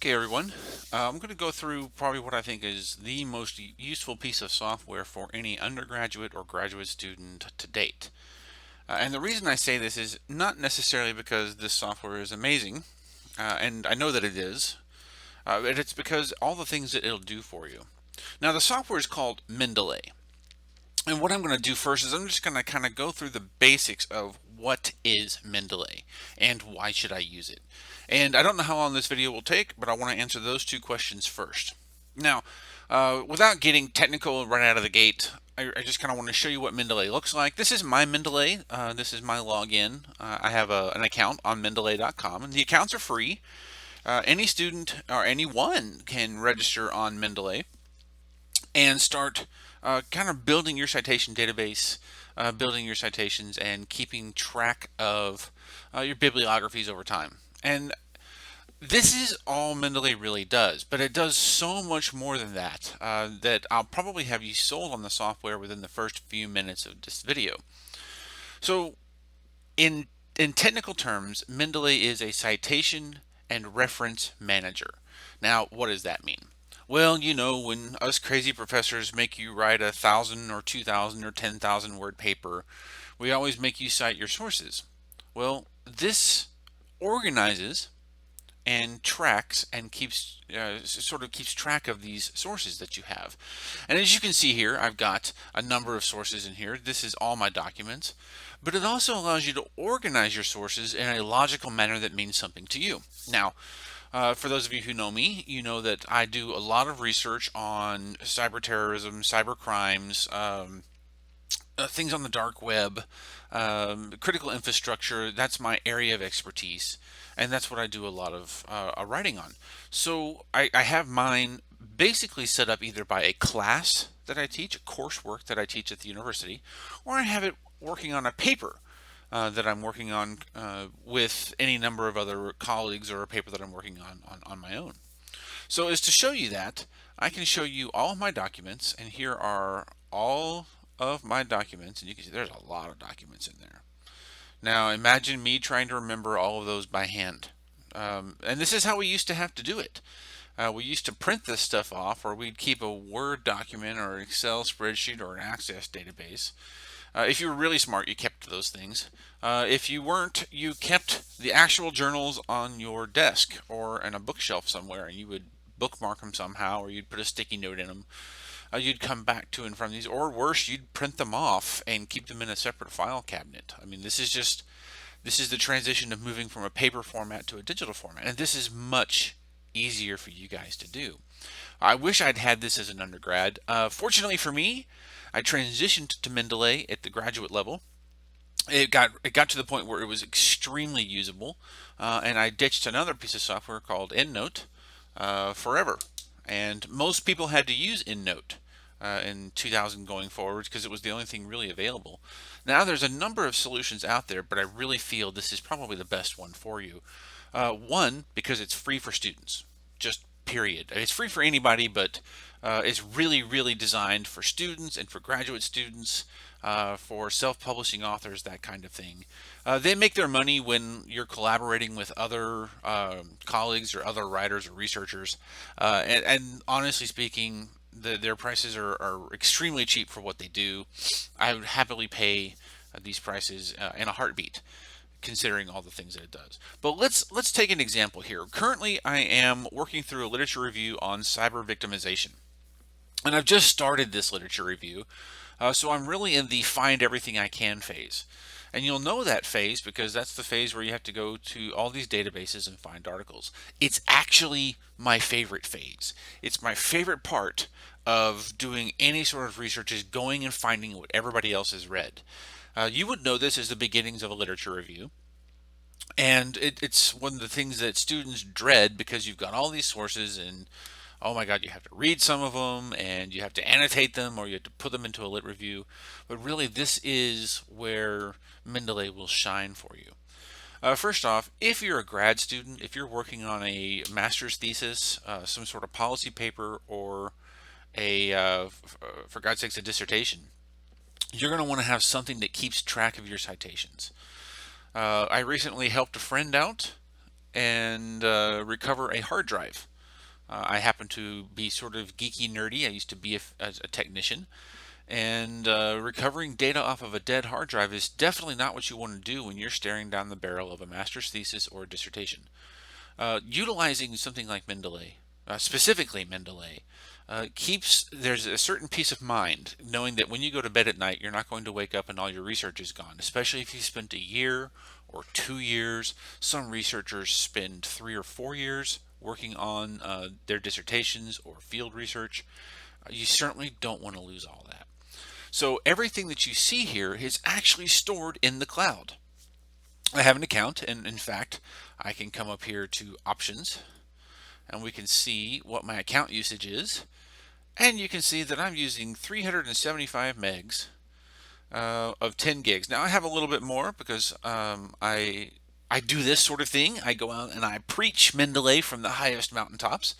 Okay, everyone. I'm going to go through probably what I think is the most useful piece of software for any undergraduate or graduate student to date. And the reason I say this is not necessarily because this software is amazing, and I know that it is, but it's because all the things that it'll do for you. Now, the software is called Mendeley. And what I'm going to do first is I'm just going to kind of go through the basics of what is Mendeley and why should I use it. And I don't know how long this video will take, but I want to answer those two questions first. Now, without getting technical right out of the gate, I just kind of want to show you what Mendeley looks like. This is my Mendeley. This is my login. I have an account on Mendeley.com, and the accounts are free. Any student or anyone can register on Mendeley and start kind of building your citation database, building your citations, and keeping track of your bibliographies over time. And this is all Mendeley really does, but it does so much more than that, that I'll probably have you sold on the software within the first few minutes of this video. So in technical terms, Mendeley is a citation and reference manager. Now, what does that mean? Well, you know, when us crazy professors make you write 1,000 or 2,000 or 10,000 word paper, we always make you cite your sources. Well, this organizes and tracks and keeps sort of keeps track of these sources that you have. And as you can see here, I've got a number of sources in here. This is all my documents, but it also allows you to organize your sources in a logical manner that means something to you. Now, for those of you who know me, you know that I do a lot of research on cyber terrorism, cyber crimes, things on the dark web, critical infrastructure. That's my area of expertise, and that's what I do a lot of writing on. So I have mine basically set up either by a class that I teach, a coursework that I teach at the university, or I have it working on a paper that I'm working on with any number of other colleagues, or a paper that I'm working on my own. So as to show you that, I can show you all of my documents, and here are all of my documents, and you can see there's a lot of documents in there. Now imagine me trying to remember all of those by hand. And this is how we used to have to do it. We used to print this stuff off, or we'd keep a Word document or an Excel spreadsheet or an Access database. If you were really smart, you kept those things. If you weren't, you kept the actual journals on your desk or in a bookshelf somewhere, and you would bookmark them somehow, or you'd put a sticky note in them. You'd come back to and from these, or worse, you'd print them off and keep them in a separate file cabinet. I mean, this is the transition of moving from a paper format to a digital format, and this is much easier for you guys to do. I wish I'd had this as an undergrad. Fortunately for me, I transitioned to Mendeley at the graduate level. It got to the point where it was extremely usable, and I ditched another piece of software called EndNote forever. And most people had to use EndNote in 2000 going forward, because it was the only thing really available. Now there's a number of solutions out there, but I really feel this is probably the best one for you. One, because it's free for students, just period. It's free for anybody, but it's really designed for students and for graduate students, for self-publishing authors, that kind of thing. They make their money when you're collaborating with other colleagues or other writers or researchers, and honestly speaking, their prices are extremely cheap for what they do. I would happily pay these prices in a heartbeat, considering all the things that it does. But let's take an example here. Currently, I am working through a literature review on cyber victimization, and I've just started this literature review, so I'm really in the find everything I can phase. And you'll know that phase because that's the phase where you have to go to all these databases and find articles. It's actually my favorite phase. It's my favorite part of doing any sort of research, is going and finding what everybody else has read. You would know this as the beginnings of a literature review. And it's one of the things that students dread, because you've got all these sources, and oh my God, you have to read some of them, and you have to annotate them, or you have to put them into a lit review. But really, this is where Mendeley will shine for you. First off, if you're a grad student, if you're working on a master's thesis, some sort of policy paper, or for God's sakes, a dissertation, you're going to want to have something that keeps track of your citations. I recently helped a friend out and recover a hard drive. I happen to be sort of geeky nerdy. I used to be a technician, and recovering data off of a dead hard drive is definitely not what you want to do when you're staring down the barrel of a master's thesis or a dissertation. Utilizing something like Mendeley, specifically Mendeley, there's a certain peace of mind knowing that when you go to bed at night, you're not going to wake up and all your research is gone, especially if you spent a year or 2 years. Some researchers spend 3 or 4 years working on their dissertations or field research. You certainly don't want to lose all that. So everything that you see here is actually stored in the cloud. I have an account, and in fact, I can come up here to options, and we can see what my account usage is. And you can see that I'm using 375 megs of 10 gigs. Now I have a little bit more because I do this sort of thing. I go out and I preach Mendeley from the highest mountaintops.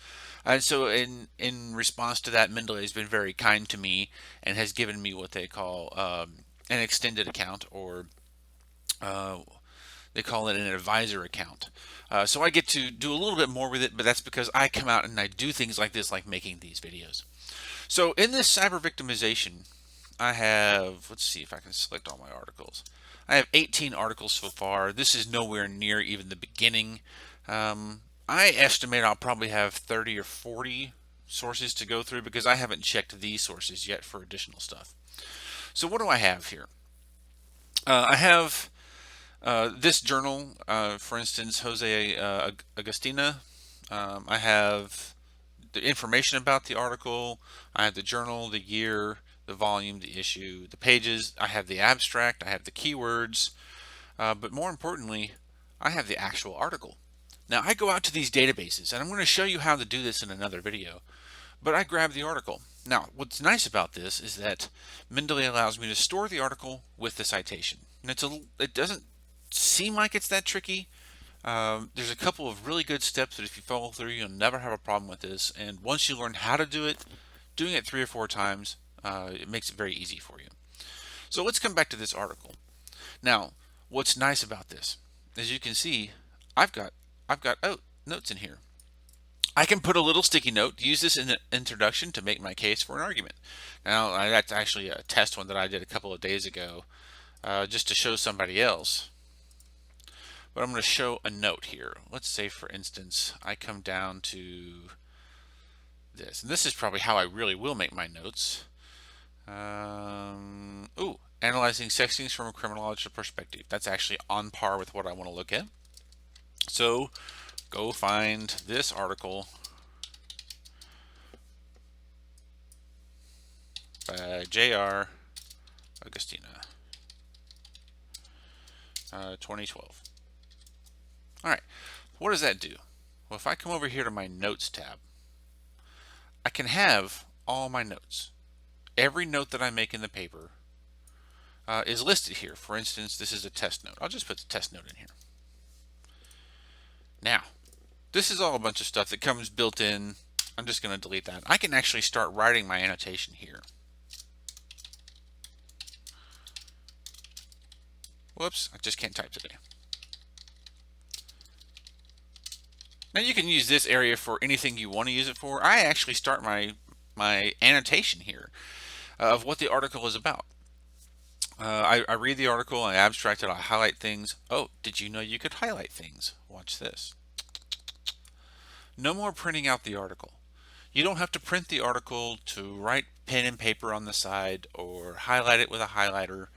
And so in response to that, Mendeley has been very kind to me and has given me what they call an extended account, or uh, they call it an advisor account. So I get to do a little bit more with it, but that's because I come out and I do things like this, like making these videos. So in this cyber victimization, I have, let's see if I can select all my articles. I have 18 articles so far. This is nowhere near even the beginning. I estimate I'll probably have 30 or 40 sources to go through because I haven't checked these sources yet for additional stuff. So what do I have here? I have this journal, for instance, Jose Agustina. I have the information about the article. I have the journal, the year, the volume, the issue, the pages. I have the abstract. I have the keywords. But more importantly, I have the actual article. Now I go out to these databases, and I'm going to show you how to do this in another video. But I grab the article. Now, what's nice about this is that Mendeley allows me to store the article with the citation. And it doesn't seem like it's that tricky. There's a couple of really good steps that if you follow through, you'll never have a problem with this. And once you learn how to do it, doing it 3 or 4 times, it makes it very easy for you. So let's come back to this article. Now, what's nice about this, as you can see, I've got notes in here. I can put a little sticky note, use this in the introduction to make my case for an argument. Now, that's actually a test one that I did a couple of days ago, just to show somebody else. But I'm going to show a note here. Let's say, for instance, I come down to this. And this is probably how I really will make my notes. Analyzing sextings from a criminological perspective. That's actually on par with what I want to look at. So go find this article by J.R. Agustina, 2012. All right, what does that do? Well, if I come over here to my notes tab, I can have all my notes. Every note that I make in the paper is listed here. For instance, this is a test note. I'll just put the test note in here. Now, this is all a bunch of stuff that comes built in. I'm just going to delete that. I can actually start writing my annotation here. Whoops, I just can't type today. Now you can use this area for anything you want to use it for. I actually start my annotation here of what the article is about. I read the article, I abstract it, I highlight things. Oh, did you know you could highlight things? Watch this. No more printing out the article. You don't have to print the article to write pen and paper on the side or highlight it with a highlighter.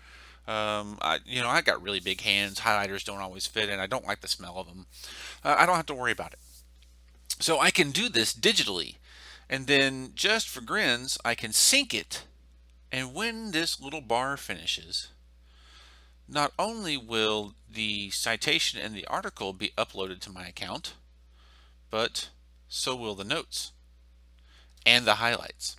I got really big hands. Highlighters don't always fit, and I don't like the smell of them. I don't have to worry about it. So I can do this digitally, and then just for grins, I can sync it. And when this little bar finishes, not only will the citation and the article be uploaded to my account, but so will the notes and the highlights.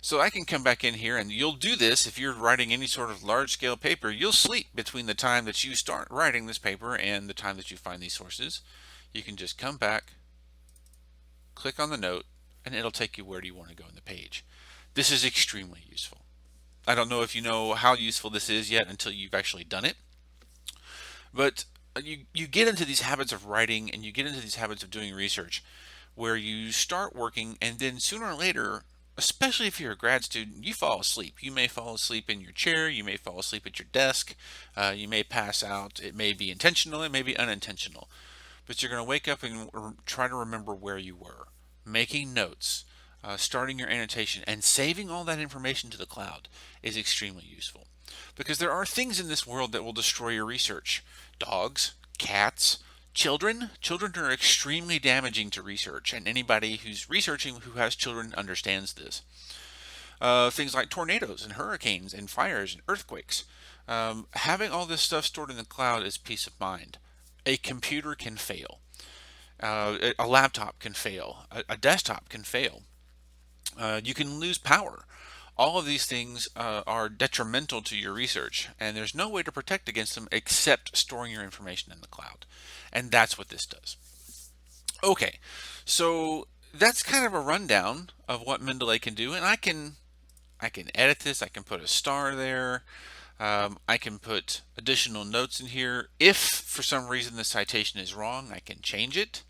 So I can come back in here, and you'll do this if you're writing any sort of large-scale paper. You'll sleep between the time that you start writing this paper and the time that you find these sources. You can just come back, click on the note, and it'll take you where do you want to go in the page. This is extremely useful. I don't know if you know how useful this is yet until you've actually done it. But you get into these habits of writing, and you get into these habits of doing research where you start working and then sooner or later, especially if you're a grad student, you fall asleep. You may fall asleep in your chair, you may fall asleep at your desk, you may pass out. It may be intentional, it may be unintentional, but you're going to wake up and try to remember where you were, making notes, starting your annotation, and saving all that information to the cloud is extremely useful. Because there are things in this world that will destroy your research. Dogs, cats, children. Children are extremely damaging to research, and anybody who's researching who has children understands this. Things like tornadoes and hurricanes and fires and earthquakes. Having all this stuff stored in the cloud is peace of mind. A computer can fail. A laptop can fail. A desktop can fail. You can lose power. All of these things are detrimental to your research, and there's no way to protect against them except storing your information in the cloud. And that's what this does. Okay, so that's kind of a rundown of what Mendeley can do, and I can edit this. I can put a star there. I can put additional notes in here. If for some reason the citation is wrong, I can change it.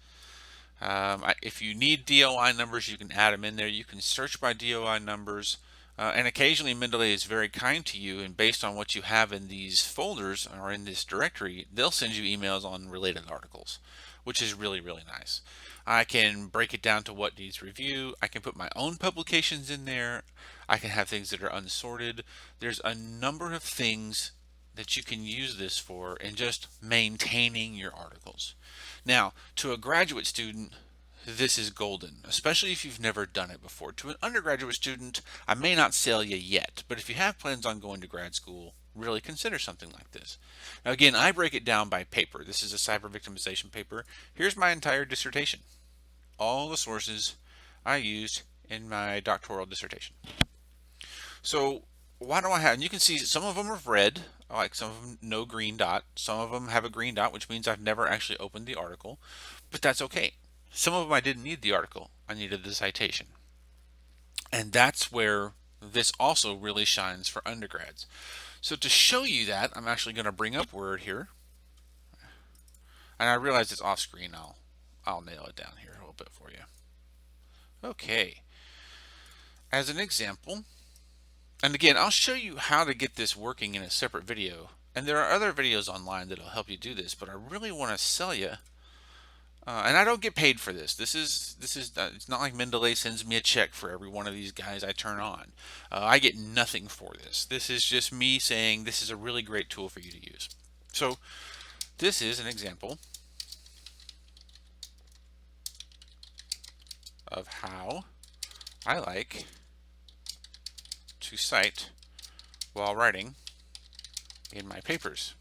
If you need DOI numbers, you can add them in there. You can search by DOI numbers. And occasionally Mendeley is very kind to you, and based on what you have in these folders or in this directory, they'll send you emails on related articles, which is really, really nice. I can break it down to what needs review. I can put my own publications in there. I can have things that are unsorted. There's a number of things that you can use this for in just maintaining your articles. Now, to a graduate student, this is golden, especially if you've never done it before. To an undergraduate student, I may not sell you yet, but if you have plans on going to grad school, really consider something like this. Now again, I break it down by paper. This is a cyber victimization paper. Here's my entire dissertation. All the sources I used in my doctoral dissertation. So why do I have, and you can see some of them are red, like some of them no green dot. Some of them have a green dot, which means I've never actually opened the article, but that's okay. Some of them I didn't need the article, I needed the citation. And that's where this also really shines for undergrads. So to show you that, I'm actually going to bring up Word here. And I realize it's off screen. I'll nail it down here a little bit for you. Okay. As an example, and again, I'll show you how to get this working in a separate video. And there are other videos online that'll help you do this, but I really want to sell you. And I don't get paid for this. It's not like Mendeley sends me a check for every one of these guys I turn on. I get nothing for this. This is just me saying this is a really great tool for you to use. So this is an example of how I like to cite while writing in my papers.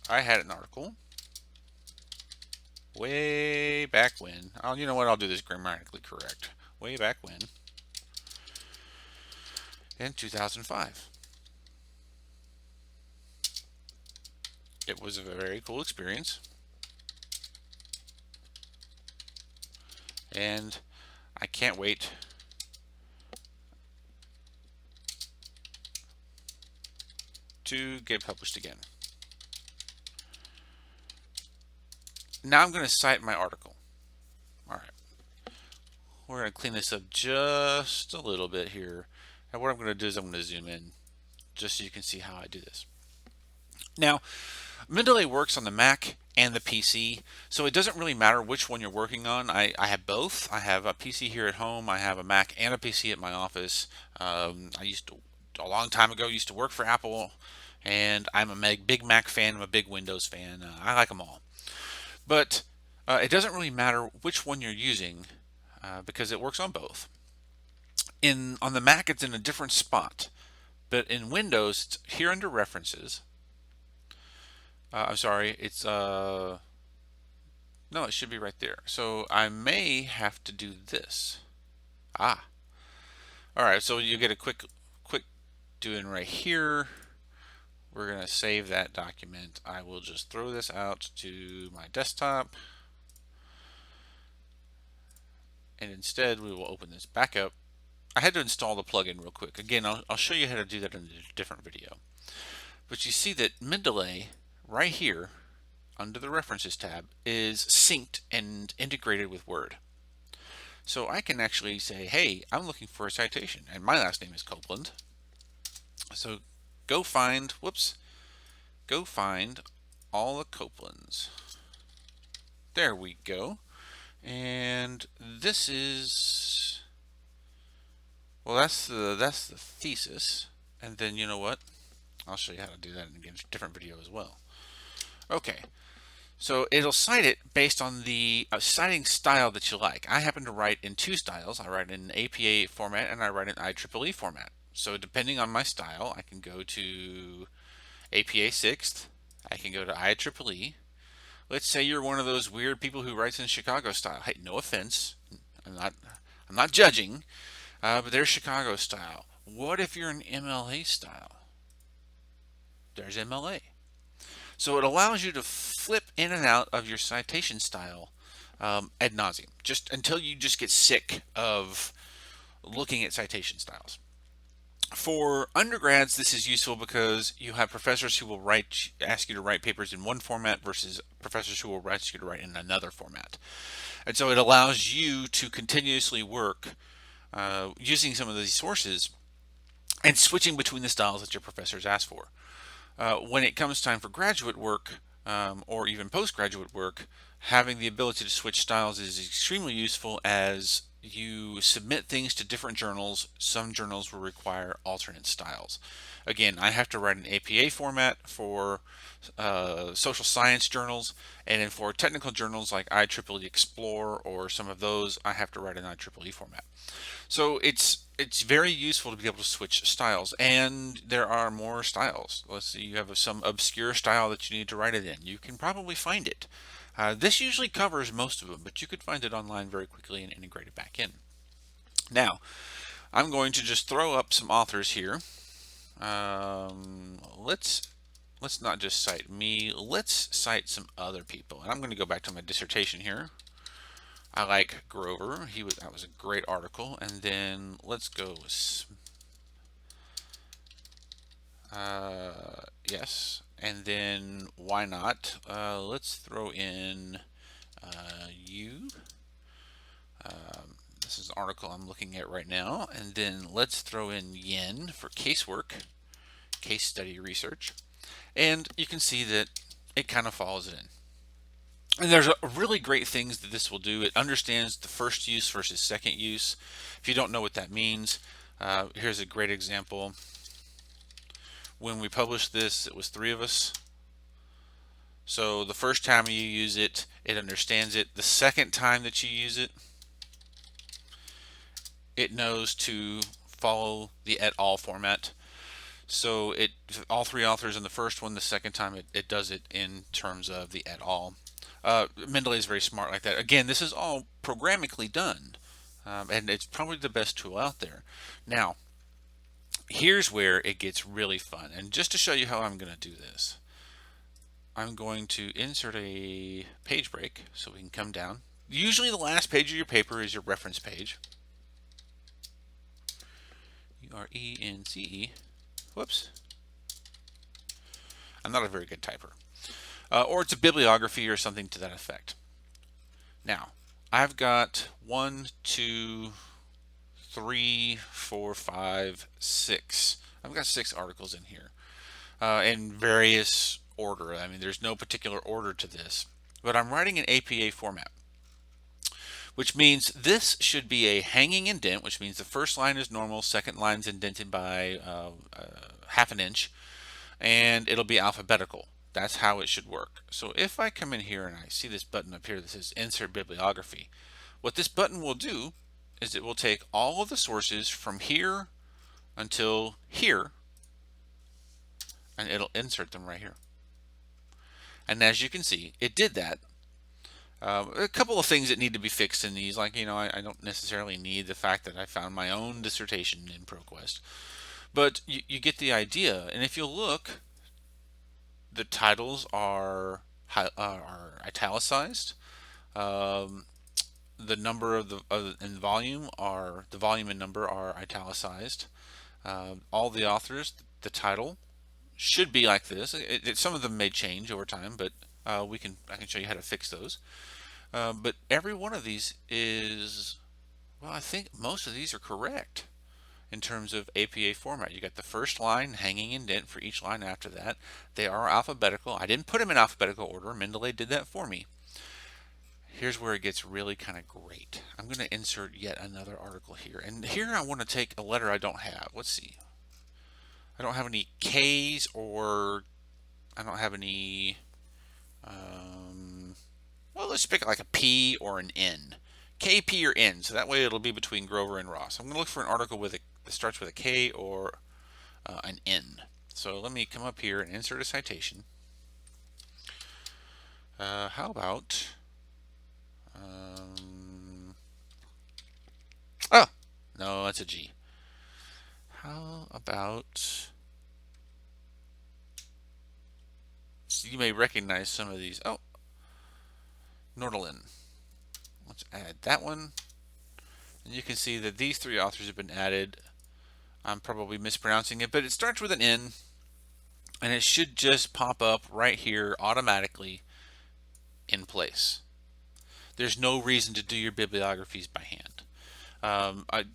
I had an article way back when. You know what? I'll do this grammatically correct. Way back when, in 2005. It was a very cool experience, and I can't wait to get published again. Now I'm going to cite my article. All right. We're going to clean this up just a little bit here. And what I'm going to do is I'm going to zoom in just so you can see how I do this. Now, Mendeley works on the Mac and the PC, so it doesn't really matter which one you're working on. I have both. I have a PC here at home. I have a Mac and a PC at my office. I used to, a long time ago, used to work for Apple, and I'm a big Mac fan. I'm a big Windows fan. I like them all. But it doesn't really matter which one you're using because it works on both. On the Mac, it's in a different spot, but in Windows, it's here under References. I'm sorry, it's no, it should be right there. So I may have to do this. All right. So you get a quick doing right here. We're going to save that document. I will just throw this out to my desktop. And instead, we will open this back up. I had to install the plugin real quick. Again, I'll show you how to do that in a different video. But you see that Mendeley, right here, under the References tab is synced and integrated with Word. So I can actually say, hey, I'm looking for a citation, and my last name is Copeland. So go find all the Copelands. There we go. And this is, well, that's the thesis. And then you know what? I'll show you how to do that in a different video as well. Okay, so it'll cite it based on the citing style that you like. I happen to write in two styles. I write in APA format and I write in IEEE format. So depending on my style, I can go to APA 6th, I can go to IEEE. Let's say you're one of those weird people who writes in Chicago style. Hey, no offense, I'm not judging, but there's Chicago style. What if you're an MLA style? There's MLA. So it allows you to flip in and out of your citation style ad nauseum, just until you just get sick of looking at citation styles. For undergrads, this is useful because you have professors who will ask you to write papers in one format versus professors who will ask you to write in another format. And so it allows you to continuously work using some of these sources and switching between the styles that your professors ask for. When it comes time for graduate work or even postgraduate work, having the ability to switch styles is extremely useful as you submit things to different journals. Some journals will require alternate styles. Again, I have to write an APA format for social science journals, and then for technical journals like IEEE Explore or some of those, I have to write an IEEE format. So it's very useful to be able to switch styles, and there are more styles. Let's see, you have some obscure style that you need to write it in. You can probably find it. This usually covers most of them, but you could find it online very quickly and integrate it back in. Now, I'm going to just throw up some authors here. Let's not just cite me. Let's cite some other people. And I'm going to go back to my dissertation here. I like Grover. That was a great article. And then let's go with yes. And then why not? Let's throw in you. This is an article I'm looking at right now. And then let's throw in Yen for casework, case study research. And you can see that it kind of follows it in. And there's really great things that this will do. It understands the first use versus second use. If you don't know what that means, here's a great example. When we published this, it was 3 of us. So the first time you use it, it understands it. The second time that you use it, it knows to follow the et al format. So all 3 authors in the first one, the second time it does it in terms of the et al. Mendeley is very smart like that. Again, this is all programmatically done, and it's probably the best tool out there. Now, here's where it gets really fun. And just to show you how I'm going to do this, I'm going to insert a page break so we can come down. Usually the last page of your paper is your reference page. URENCE. Whoops. I'm not a very good typer. Or it's a bibliography or something to that effect. Now, I've got 1, 2, 3, 4, 5, 6. I've got 6 articles in here in various order. I mean, there's no particular order to this, but I'm writing in APA format, which means this should be a hanging indent, which means the first line is normal, second line's indented by ½ an inch, and it'll be alphabetical. That's how it should work. So if I come in here and I see this button up here that says Insert Bibliography, what this button will do is it will take all of the sources from here until here, and it'll insert them right here. And as you can see, it did that. A couple of things that need to be fixed in these, like, I don't necessarily need the fact that I found my own dissertation in ProQuest, but you get the idea. And if you look, the titles are italicized. The number of and volume and number are italicized. All the authors, the title should be like this. Some of them may change over time, but I can show you how to fix those. But every one of these is, well, I think most of these are correct in terms of APA format. You got the first line hanging indent for each line after that. They are alphabetical. I didn't put them in alphabetical order. Mendeley did that for me. Here's where it gets really kind of great. I'm going to insert yet another article here. And here I want to take a letter I don't have. Let's see. I don't have any K's, or I don't have any, well, let's pick like a P or an N. K, P, or N. So that way it'll be between Grover and Ross. I'm going to look for an article that starts with a K or an N. So let me come up here and insert a citation. How about, oh, no, that's a G. How about, you may recognize some of these. Oh, Nordlin. Let's add that one. And you can see that these three authors have been added. I'm probably mispronouncing it, but it starts with an N, and it should just pop up right here automatically in place. There's no reason to do your bibliographies by hand.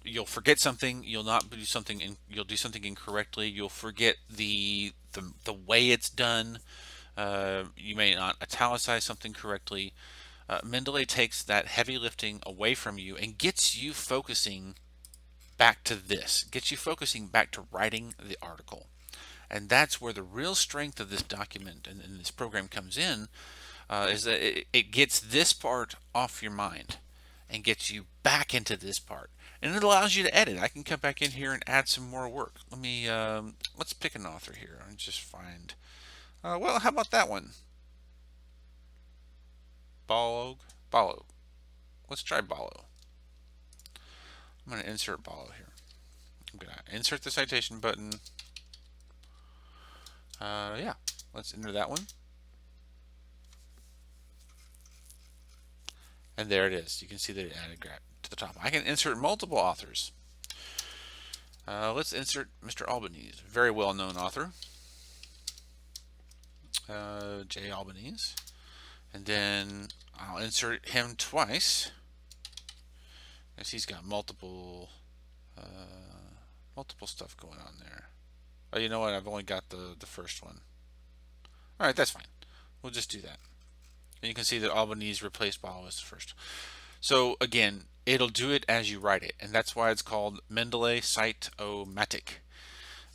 You'll forget something. You'll not do something. You'll do something incorrectly. You'll forget the way it's done. You may not italicize something correctly. Mendeley takes that heavy lifting away from you and gets you focusing back to this. Gets you focusing back to writing the article. And that's where the real strength of this document and this program comes in, is that it gets this part off your mind and gets you back into this part. And it allows you to edit. I can come back in here and add some more work. Let me, let's pick an author here and just find, well, how about that one? Balog? Balog. Let's try Ballo. I'm going to insert Ballo here. I'm going to insert the citation button. Yeah, let's enter that one. And there it is. You can see that it added to the top. I can insert multiple authors. Let's insert Mr. Albanese, very well-known author. J. Albanese. And then I'll insert him twice, because he's got multiple stuff going on there. Oh, you know what? I've only got the first one. All right, that's fine. We'll just do that. And you can see that Albanese replaced Ballo as the first. So again, it'll do it as you write it, and that's why it's called Mendeley Cite-O-Matic.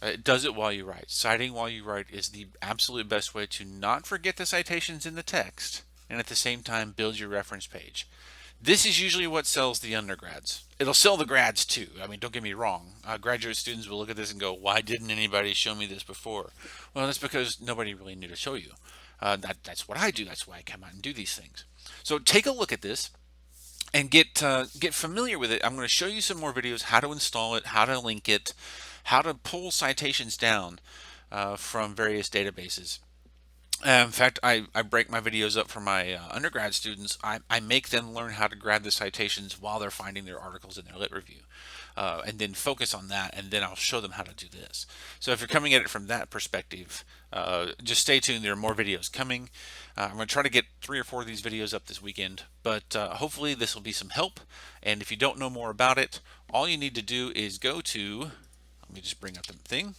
It does it while you write. Citing while you write is the absolute best way to not forget the citations in the text, and at the same time build your reference page. This is usually what sells the undergrads. It'll sell the grads too. I mean, don't get me wrong. Graduate students will look at this and go, why didn't anybody show me this before? Well, that's because nobody really knew to show you. That's what I do. That's why I come out and do these things. So take a look at this and get familiar with it. I'm going to show you some more videos, how to install it, how to link it, how to pull citations down from various databases. In fact, I break my videos up for my undergrad students. I make them learn how to grab the citations while they're finding their articles in their lit review, and then focus on that, and then I'll show them how to do this. So if you're coming at it from that perspective, just stay tuned. There are more videos coming. I'm going to try to get 3 or 4 of these videos up this weekend, but hopefully this will be some help. And if you don't know more about it, all you need to do is go to, let me just bring up the thing.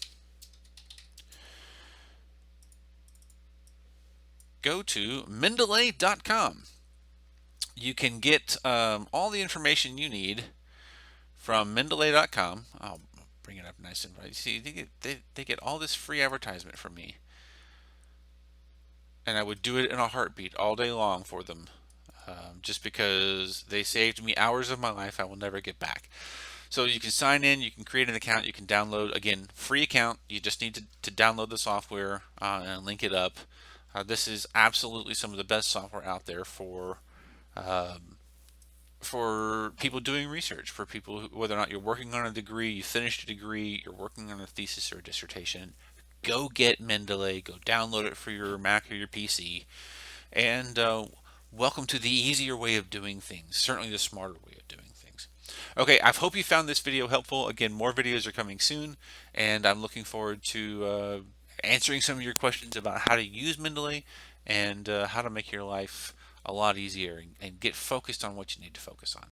Go to Mendeley.com. You can get all the information you need from Mendeley.com. I'll bring it up nice and bright. See, they get all this free advertisement from me. And I would do it in a heartbeat all day long for them, just because they saved me hours of my life I will never get back. So you can sign in, you can create an account, you can download, again, free account. You just need to download the software and link it up. This is absolutely some of the best software out there for people doing research, for people whether or not you're working on a degree, you finished a degree, you're working on a thesis or a dissertation. Go get Mendeley, go download it for your Mac or your PC, and welcome to the easier way of doing things, certainly the smarter way of doing things. Okay, I hope you found this video helpful. Again, more videos are coming soon, and I'm looking forward to answering some of your questions about how to use Mendeley and how to make your life a lot easier and get focused on what you need to focus on.